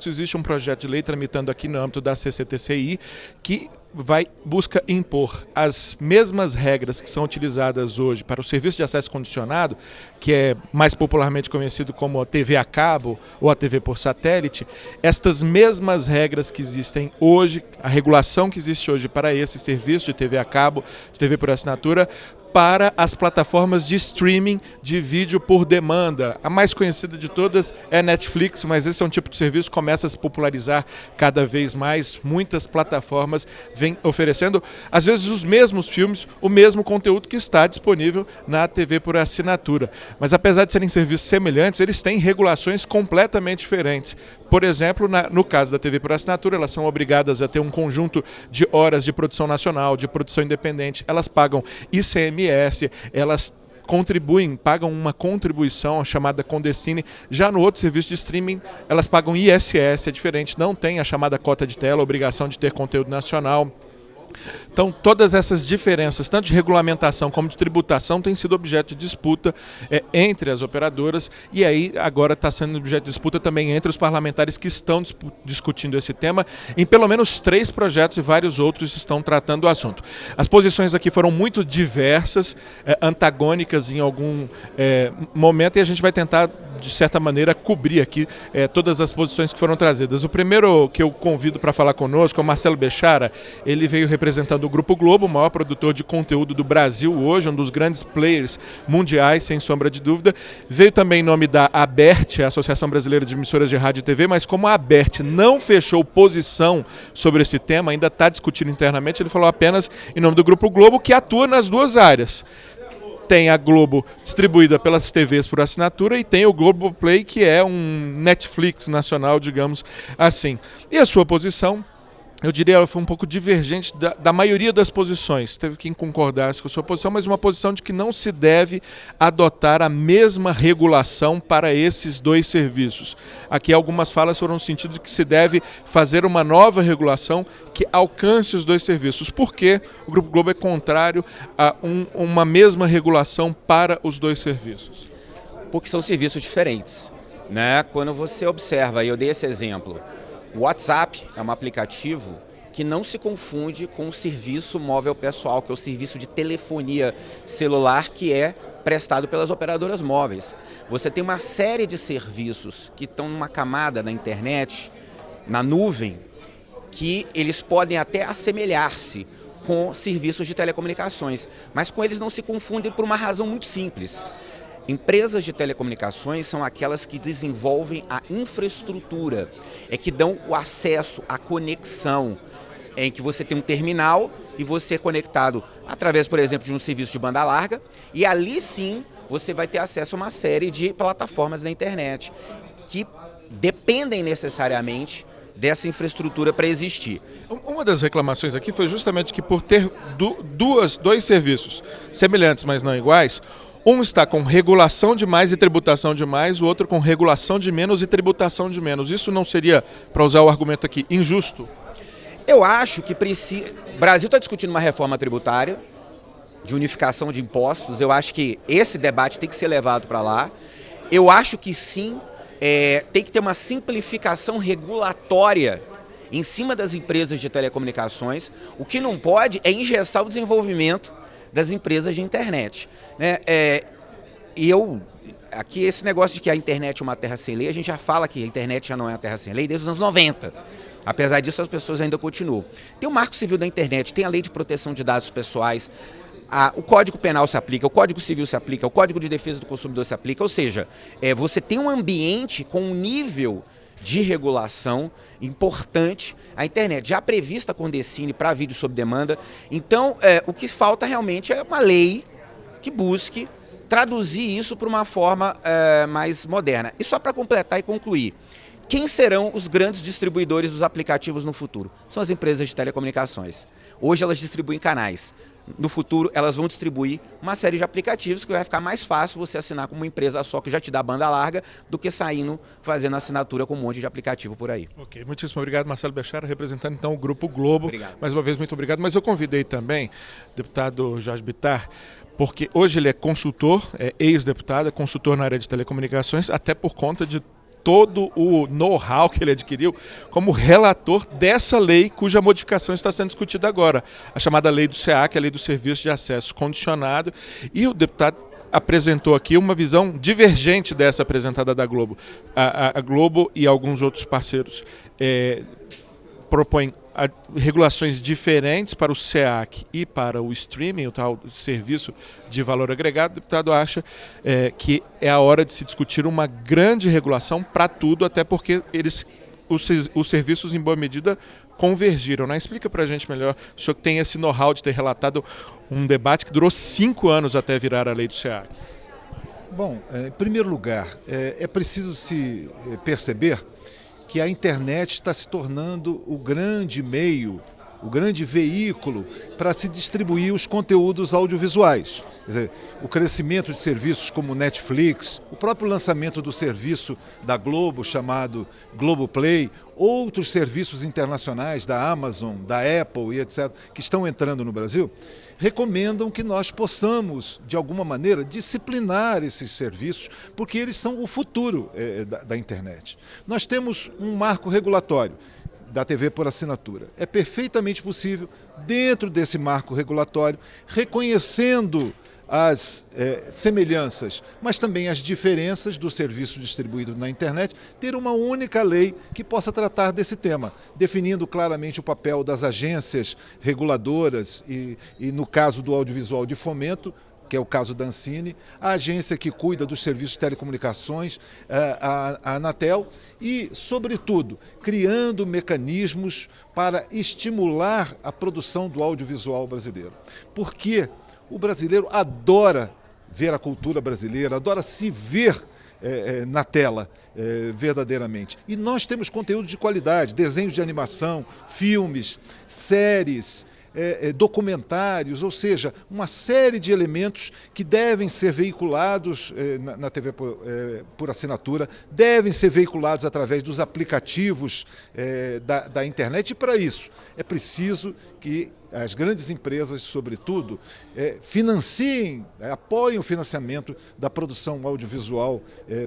Existe um projeto de lei tramitando aqui no âmbito da CCTCI que busca impor as mesmas regras que são utilizadas hoje para o serviço de acesso condicionado, que é mais popularmente conhecido como a TV a cabo ou a TV por satélite. Estas mesmas regras que existem hoje, a regulação que existe hoje para esse serviço de TV a cabo, de TV por assinatura, para as plataformas de streaming de vídeo por demanda. A mais conhecida de todas é a Netflix, mas esse é um tipo de serviço que começa a se popularizar cada vez mais. Muitas plataformas vêm oferecendo, às vezes, os mesmos filmes, o mesmo conteúdo que está disponível na TV por assinatura. Mas apesar de serem serviços semelhantes, eles têm regulações completamente diferentes. Por exemplo, no caso da TV por assinatura, elas são obrigadas a ter um conjunto de horas de produção nacional, de produção independente. Elas pagam ICMS, elas pagam uma contribuição chamada Condecine. Já no outro serviço de streaming, elas pagam ISS, é diferente, não tem a chamada cota de tela, a obrigação de ter conteúdo nacional. Então, todas essas diferenças, tanto de regulamentação como de tributação, têm sido objeto de disputa entre as operadoras e aí agora está sendo objeto de disputa também entre os parlamentares que estão discutindo esse tema. Em pelo menos 3 projetos e vários outros estão tratando o assunto. As posições aqui foram muito diversas, antagônicas em algum momento, e a gente vai tentar, de certa maneira, cobrir aqui todas as posições que foram trazidas. O primeiro que eu convido para falar conosco é o Marcelo Bechara. Ele veio representando o Grupo Globo, o maior produtor de conteúdo do Brasil hoje, um dos grandes players mundiais, sem sombra de dúvida. Veio também em nome da ABERT, a Associação Brasileira de Emissoras de Rádio e TV, mas como a ABERT não fechou posição sobre esse tema, ainda está discutindo internamente, ele falou apenas em nome do Grupo Globo, que atua nas duas áreas. Tem a Globo distribuída pelas TVs por assinatura e tem o Globoplay, que é um Netflix nacional, digamos assim. E a sua posição, eu diria, ela foi um pouco divergente da maioria das posições. Teve quem concordasse com a sua posição, mas uma posição de que não se deve adotar a mesma regulação para esses dois serviços. Aqui algumas falas foram no sentido de que se deve fazer uma nova regulação que alcance os dois serviços. Por que o Grupo Globo é contrário a uma mesma regulação para os dois serviços? Porque são serviços diferentes, né? Quando você observa, e eu dei esse exemplo, o WhatsApp é um aplicativo que não se confunde com o serviço móvel pessoal, que é o serviço de telefonia celular que é prestado pelas operadoras móveis. Você tem uma série de serviços que estão numa camada na internet, na nuvem, que eles podem até assemelhar-se com serviços de telecomunicações, mas com eles não se confundem por uma razão muito simples. Empresas de telecomunicações são aquelas que desenvolvem a infraestrutura, que dão o acesso, a conexão, em que você tem um terminal e você é conectado através, por exemplo, de um serviço de banda larga, e ali sim você vai ter acesso a uma série de plataformas na internet que dependem necessariamente dessa infraestrutura para existir. Uma das reclamações aqui foi justamente que por ter dois serviços semelhantes, mas não iguais, um está com regulação de mais e tributação de mais, o outro com regulação de menos e tributação de menos. Isso não seria, para usar o argumento aqui, injusto? Eu acho que o Brasil está discutindo uma reforma tributária, de unificação de impostos. Eu acho que esse debate tem que ser levado para lá. Eu acho que sim, tem que ter uma simplificação regulatória em cima das empresas de telecomunicações. O que não pode é engessar o desenvolvimento das empresas de internet, né? Aqui esse negócio de que a internet é uma terra sem lei, a gente já fala que a internet já não é uma terra sem lei desde os anos 90. Apesar disso, as pessoas ainda continuam. Tem o Marco Civil da Internet, tem a Lei de Proteção de Dados Pessoais, o Código Penal se aplica, o Código Civil se aplica, o Código de Defesa do Consumidor se aplica, ou seja, você tem um ambiente com um nível de regulação importante, a internet já prevista com Condecine para vídeo sob demanda. Então, o que falta realmente é uma lei que busque traduzir isso para uma forma mais moderna. E só para completar e concluir, quem serão os grandes distribuidores dos aplicativos no futuro? São as empresas de telecomunicações. Hoje elas distribuem canais. No futuro elas vão distribuir uma série de aplicativos que vai ficar mais fácil você assinar como uma empresa só que já te dá banda larga do que saindo fazendo assinatura com um monte de aplicativo por aí. Ok, muitíssimo obrigado, Marcelo Bechara, representando então o Grupo Globo. Obrigado. Mais uma vez, muito obrigado. Mas eu convidei também o deputado Jorge Bittar, porque hoje ele é consultor, é ex-deputado, é consultor na área de telecomunicações, até por conta de todo o know-how que ele adquiriu como relator dessa lei cuja modificação está sendo discutida agora, a chamada lei do SEAC, a lei do Serviço de Acesso Condicionado, e o deputado apresentou aqui uma visão divergente dessa apresentada da Globo. A Globo e alguns outros parceiros propõem regulações diferentes para o SEAC e para o streaming, o tal serviço de valor agregado. O deputado acha que é a hora de se discutir uma grande regulação para tudo, até porque os serviços, em boa medida, convergiram, né? Explica para a gente melhor, o senhor que tem esse know-how de ter relatado um debate que durou 5 anos até virar a lei do SEAC. Bom, em primeiro lugar, é preciso se perceber que a internet está se tornando o grande meio, o grande veículo para se distribuir os conteúdos audiovisuais. Quer dizer, o crescimento de serviços como Netflix, o próprio lançamento do serviço da Globo chamado Globoplay, outros serviços internacionais da Amazon, da Apple e etc., que estão entrando no Brasil, recomendam que nós possamos, de alguma maneira, disciplinar esses serviços, porque eles são o futuro da internet. Nós temos um marco regulatório da TV por assinatura. É perfeitamente possível, dentro desse marco regulatório, reconhecendo as semelhanças, mas também as diferenças do serviço distribuído na internet, ter uma única lei que possa tratar desse tema, definindo claramente o papel das agências reguladoras e no caso do audiovisual de fomento, que é o caso da Ancine, a agência que cuida dos serviços de telecomunicações, a Anatel, e, sobretudo, criando mecanismos para estimular a produção do audiovisual brasileiro. Porque o brasileiro adora ver a cultura brasileira, adora se ver na tela, verdadeiramente. E nós temos conteúdo de qualidade, desenhos de animação, filmes, séries, documentários, ou seja, uma série de elementos que devem ser veiculados na TV por assinatura, devem ser veiculados através dos aplicativos da internet, e para isso é preciso que as grandes empresas, sobretudo, financiem, apoiem o financiamento da produção audiovisual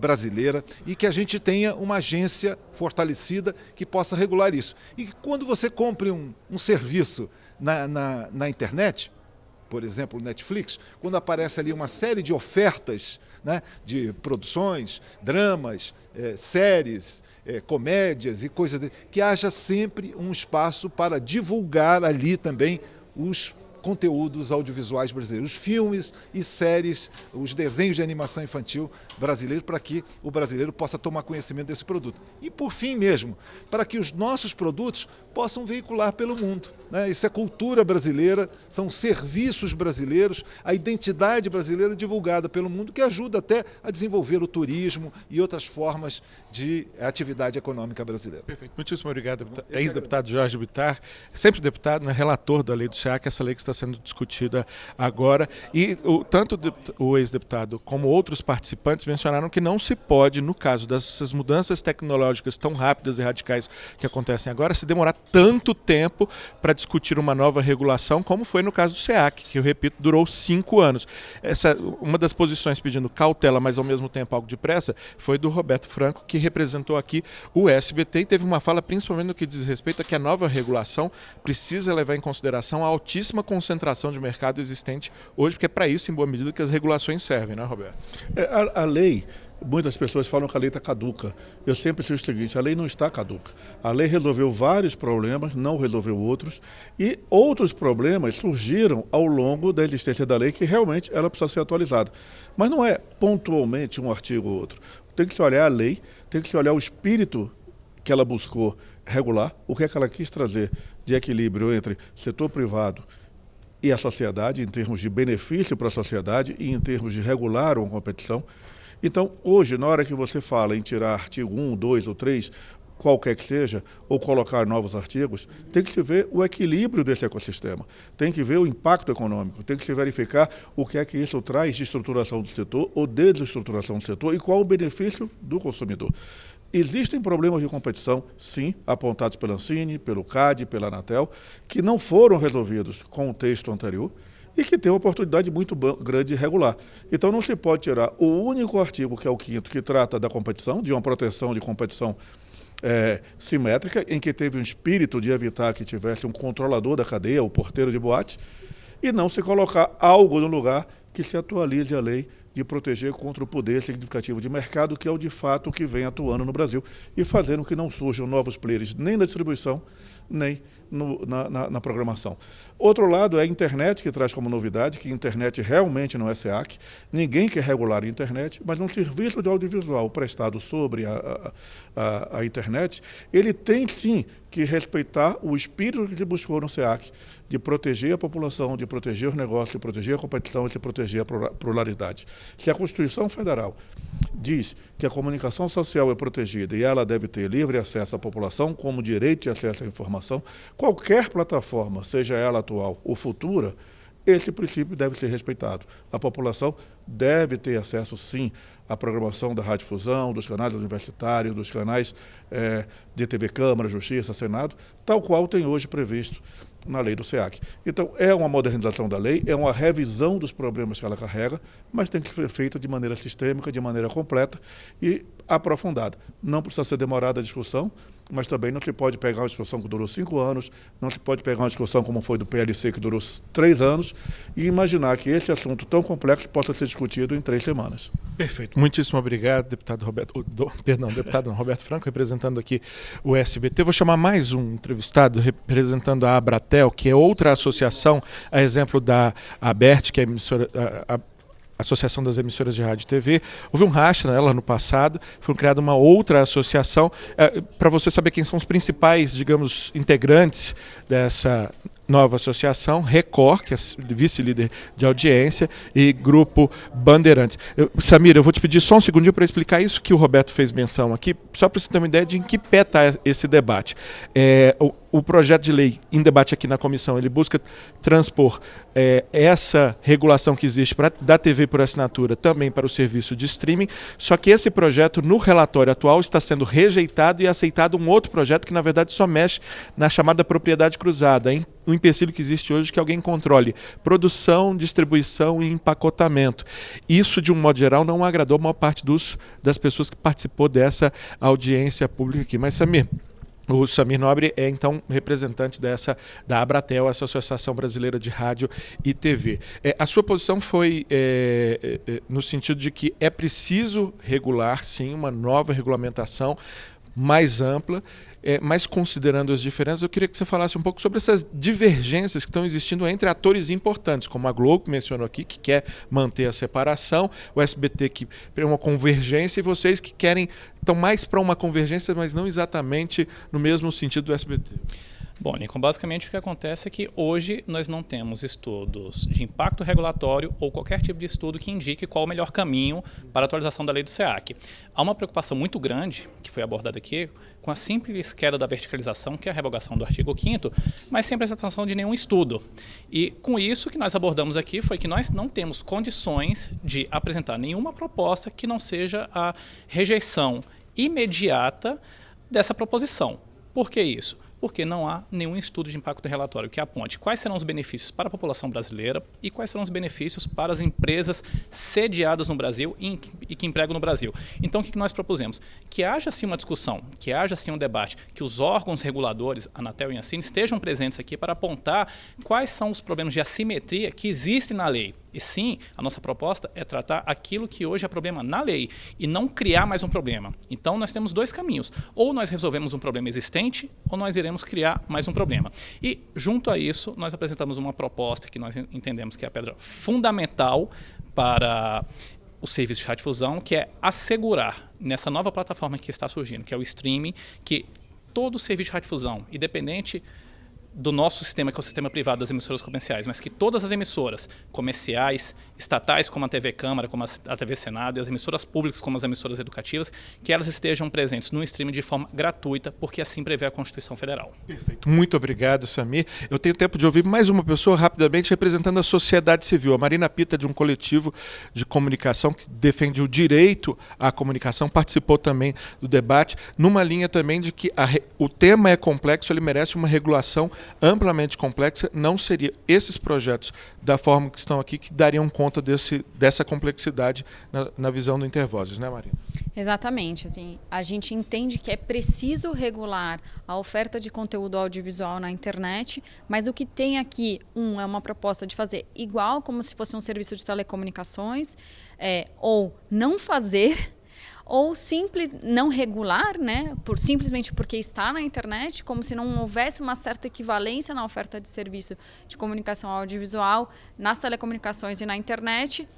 brasileira e que a gente tenha uma agência fortalecida que possa regular isso. E que quando você compre um serviço na internet, por exemplo, Netflix, quando aparece ali uma série de ofertas, né, de produções, dramas, séries, comédias e coisas, que haja sempre um espaço para divulgar ali também os conteúdos audiovisuais brasileiros, os filmes e séries, os desenhos de animação infantil brasileiros, para que o brasileiro possa tomar conhecimento desse produto. E, por fim mesmo, para que os nossos produtos possam veicular pelo mundo, né? Isso é cultura brasileira, são serviços brasileiros, a identidade brasileira divulgada pelo mundo, que ajuda até a desenvolver o turismo e outras formas de atividade econômica brasileira. Perfeito. Muitíssimo obrigado, ex-deputado Jorge Bittar, sempre deputado, né, relator da lei do SEAC, essa lei que está sendo discutida agora, e tanto o ex-deputado como outros participantes mencionaram que não se pode, no caso dessas mudanças tecnológicas tão rápidas e radicais que acontecem agora, se demorar tanto tempo para discutir uma nova regulação, como foi no caso do SEAC, que, eu repito, durou 5 anos. Uma das posições pedindo cautela, mas ao mesmo tempo algo de pressa, foi do Roberto Franco, que representou aqui o SBT e teve uma fala principalmente no que diz respeito a que a nova regulação precisa levar em consideração a altíssima concentração de mercado existente hoje, porque é para isso, em boa medida, que as regulações servem, né, Roberto? A lei, muitas pessoas falam que a lei está caduca. Eu sempre digo o seguinte, a lei não está caduca. A lei resolveu vários problemas, não resolveu outros, e outros problemas surgiram ao longo da existência da lei, que realmente ela precisa ser atualizada. Mas não é pontualmente um artigo ou outro. Tem que se olhar a lei, tem que se olhar o espírito que ela buscou regular, o que é que ela quis trazer de equilíbrio entre setor privado e a sociedade, em termos de benefício para a sociedade e em termos de regular uma competição. Então, hoje, na hora que você fala em tirar artigo 1, 2 ou 3, qualquer que seja, ou colocar novos artigos, tem que se ver o equilíbrio desse ecossistema, tem que ver o impacto econômico, tem que se verificar o que é que isso traz de estruturação do setor ou desestruturação do setor e qual o benefício do consumidor. Existem problemas de competição, sim, apontados pela Ancine, pelo CAD, pela Anatel, que não foram resolvidos com o texto anterior e que tem uma oportunidade muito grande de regular. Então não se pode tirar o único artigo, que é o 5º, que trata da competição, de uma proteção de competição simétrica, em que teve um espírito de evitar que tivesse um controlador da cadeia, o porteiro de boate, e não se colocar algo no lugar que se atualize a lei de proteger contra o poder significativo de mercado, que é o de fato que vem atuando no Brasil e fazendo que não surjam novos players nem na distribuição, nem na programação. Outro lado é a internet, que traz como novidade que a internet realmente não é SEAC. Ninguém quer regular a internet, mas um serviço de audiovisual prestado sobre a internet, ele tem sim que respeitar o espírito que se buscou no SEAC, de proteger a população, de proteger os negócios, de proteger a competição e de proteger a pluralidade. Se a Constituição Federal diz que a comunicação social é protegida e ela deve ter livre acesso à população como direito de acesso à informação, qualquer plataforma, seja ela atual ou futura, esse princípio deve ser respeitado. A população deve ter acesso, sim, à programação da Radiodifusão, dos canais universitários, dos canais de TV Câmara, Justiça, Senado, tal qual tem hoje previsto na lei do SEAC. Então, é uma modernização da lei, é uma revisão dos problemas que ela carrega, mas tem que ser feita de maneira sistêmica, de maneira completa e aprofundada. Não precisa ser demorada a discussão, mas também não se pode pegar uma discussão que durou 5 anos, não se pode pegar uma discussão como foi do PLC, que durou 3 anos, e imaginar que esse assunto tão complexo possa ser discutido em 3 semanas. Perfeito. Muitíssimo obrigado, deputado Roberto Franco, representando aqui o SBT. Vou chamar mais um entrevistado, representando a Abratel, que é outra associação, a exemplo da ABERT, que é a emissora... Associação das Emissoras de Rádio e TV. Houve um racha nela no passado, foi criada uma outra associação. Para você saber quem são os principais, digamos, integrantes dessa nova associação: Record, que é vice-líder de audiência, e Grupo Bandeirantes. Samir, eu vou te pedir só um segundinho para explicar isso que o Roberto fez menção aqui, só para você ter uma ideia de em que pé está esse debate. O projeto de lei em debate aqui na comissão, ele busca transpor essa regulação que existe da TV por assinatura também para o serviço de streaming, só que esse projeto, no relatório atual, está sendo rejeitado e aceitado um outro projeto que, na verdade, só mexe na chamada propriedade cruzada, hein? O empecilho que existe hoje, que alguém controle produção, distribuição e empacotamento. Isso, de um modo geral, não agradou a maior parte das pessoas que participou dessa audiência pública aqui. Mas, Samir, o Samir Nobre é, então, representante da Abratel, essa Associação Brasileira de Rádio e TV. A sua posição foi no sentido de que é preciso regular, sim, uma nova regulamentação mais ampla, mas considerando as diferenças, eu queria que você falasse um pouco sobre essas divergências que estão existindo entre atores importantes, como a Globo, que mencionou aqui, que quer manter a separação, o SBT, que quer uma convergência, e vocês que estão mais para uma convergência, mas não exatamente no mesmo sentido do SBT. Bom, Lincoln, basicamente o que acontece é que hoje nós não temos estudos de impacto regulatório ou qualquer tipo de estudo que indique qual o melhor caminho para a atualização da lei do SEAC. Há uma preocupação muito grande, que foi abordada aqui, com a simples queda da verticalização, que é a revogação do artigo 5º, mas sem apresentação de nenhum estudo. E com isso, o que nós abordamos aqui foi que nós não temos condições de apresentar nenhuma proposta que não seja a rejeição imediata dessa proposição. Por que isso? Porque não há nenhum estudo de impacto relatório que aponte quais serão os benefícios para a população brasileira e quais serão os benefícios para as empresas sediadas no Brasil e que empregam no Brasil. Então, o que nós propusemos? Que haja sim uma discussão, que haja sim um debate, que os órgãos reguladores, Anatel e Ancine, estejam presentes aqui para apontar quais são os problemas de assimetria que existem na lei. E sim, a nossa proposta é tratar aquilo que hoje é problema na lei e não criar mais um problema. Então, nós temos 2 caminhos. Ou nós resolvemos um problema existente, ou nós iremos criar mais um problema. E, junto a isso, nós apresentamos uma proposta que nós entendemos que é a pedra fundamental para o serviço de radiodifusão, que é assegurar, nessa nova plataforma que está surgindo, que é o streaming, que todo o serviço de radiodifusão, independente do nosso sistema, que é o sistema privado das emissoras comerciais, mas que todas as emissoras comerciais, estatais, como a TV Câmara, como a TV Senado, e as emissoras públicas, como as emissoras educativas, que elas estejam presentes no streaming de forma gratuita, porque assim prevê a Constituição Federal. Perfeito. Muito obrigado, Samir. Eu tenho tempo de ouvir mais uma pessoa rapidamente representando a sociedade civil. A Marina Pita, de um coletivo de comunicação que defende o direito à comunicação, participou também do debate, numa linha também de que o tema é complexo, ele merece uma regulação amplamente complexa, não seria esses projetos da forma que estão aqui que dariam conta dessa complexidade na visão do Intervozes, né, Marina? Exatamente. Assim, a gente entende que é preciso regular a oferta de conteúdo audiovisual na internet, mas o que tem aqui, é uma proposta de fazer igual como se fosse um serviço de telecomunicações, ou não fazer, ou não regular, né, simplesmente porque está na internet, como se não houvesse uma certa equivalência na oferta de serviço de comunicação audiovisual nas telecomunicações e na internet,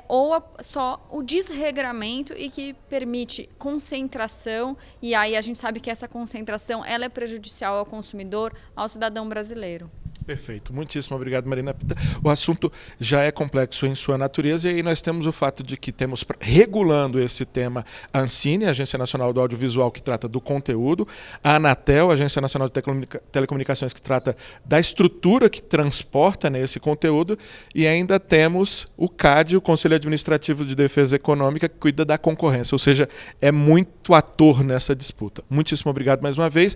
ou só o desregramento e que permite concentração, e aí a gente sabe que essa concentração ela é prejudicial ao consumidor, ao cidadão brasileiro. Perfeito. Muitíssimo obrigado, Marina Pita. O assunto já é complexo em sua natureza e aí nós temos o fato de que temos, regulando esse tema, a Ancine, a Agência Nacional do Audiovisual, que trata do conteúdo, a Anatel, a Agência Nacional de Telecomunicações, que trata da estrutura que transporta, né, esse conteúdo, e ainda temos o CAD, o Conselho Administrativo de Defesa Econômica, que cuida da concorrência, ou seja, é muito ator nessa disputa. Muitíssimo obrigado mais uma vez.